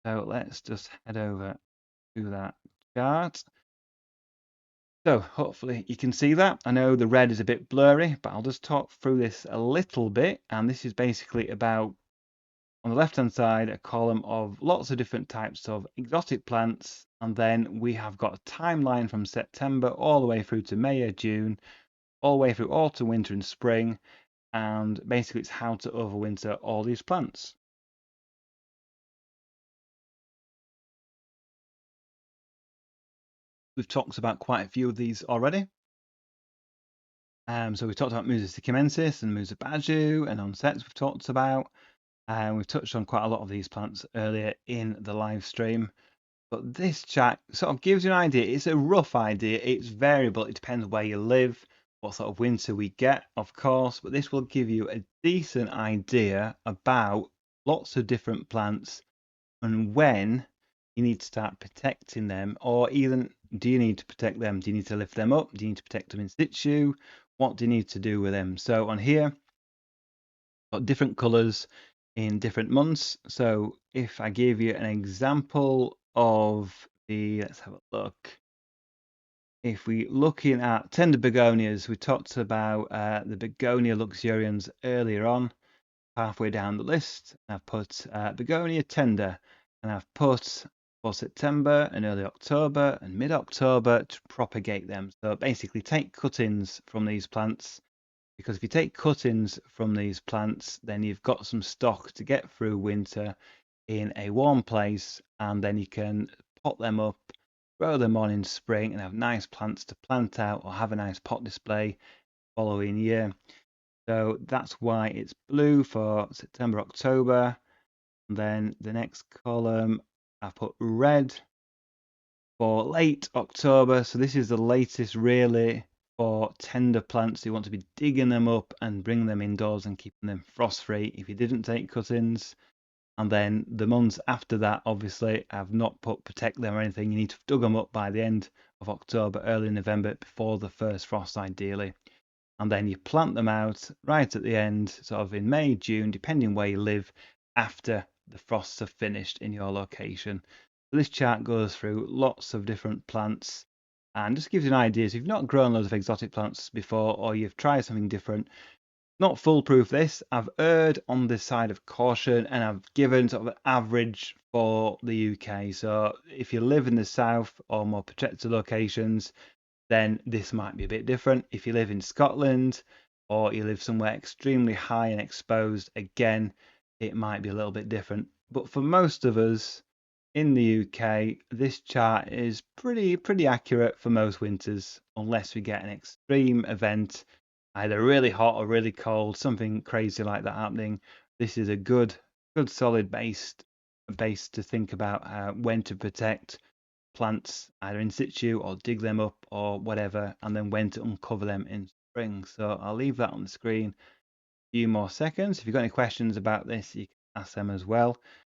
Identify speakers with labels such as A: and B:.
A: So let's just head over to that chart. So hopefully you can see that. I know the red is a bit blurry, but I'll just talk through this a little bit. And this is basically about, on the left-hand side, a column of lots of different types of exotic plants. And then we have got a timeline from September all the way through to May or June, all the way through autumn, winter, and spring. And basically it's how to overwinter all these plants. We've talked about quite a few of these already. So we talked about Musa sycamensis and Musa baju, and onsets we've talked about. And we've touched on quite a lot of these plants earlier in the live stream. But this chart sort of gives you an idea. It's a rough idea. It's variable. It depends where you live, what sort of winter we get, of course. But this will give you a decent idea about lots of different plants and when you need to start protecting them, or even do you need to protect them? Do you need to lift them up? Do you need to protect them in situ? What do you need to do with them? So on here, got different colors in different months. So if I give you an example of let's have a look. If we looking at tender begonias, we talked about the begonia luxurians earlier on, halfway down the list. I've put begonia tender, and I've put for September and early October and mid-October to propagate them. So basically take cuttings from these plants, because if you take cuttings from these plants, then you've got some stock to get through winter in a warm place, and then you can pot them up, grow them on in spring, and have nice plants to plant out or have a nice pot display following year. So that's why it's blue for September, October. And then the next column, I put red for late October. So this is the latest really for tender plants. You want to be digging them up and bring them indoors and keeping them frost free if you didn't take cuttings. And then the months after that, obviously, I've not put protect them or anything. You need to have dug them up by the end of October, early November, before the first frost, ideally. And then you plant them out right at the end, sort of in May, June, depending where you live, after the frosts have finished in your location. So this chart goes through lots of different plants and just gives you an idea. So if you've not grown loads of exotic plants before, or you've tried something different, not foolproof this. I've erred on the side of caution, and I've given sort of an average for the UK. So if you live in the south or more protected locations, then this might be a bit different. If you live in Scotland or you live somewhere extremely high and exposed, again, it might be a little bit different. But for most of us in the UK, this chart is pretty accurate for most winters, unless we get an extreme event, either really hot or really cold, something crazy like that happening. This is a good solid base to think about when to protect plants either in situ or dig them up or whatever, and then when to uncover them in spring. So I'll leave that on the screen a few more seconds. If you've got any questions about this, you can ask them as well.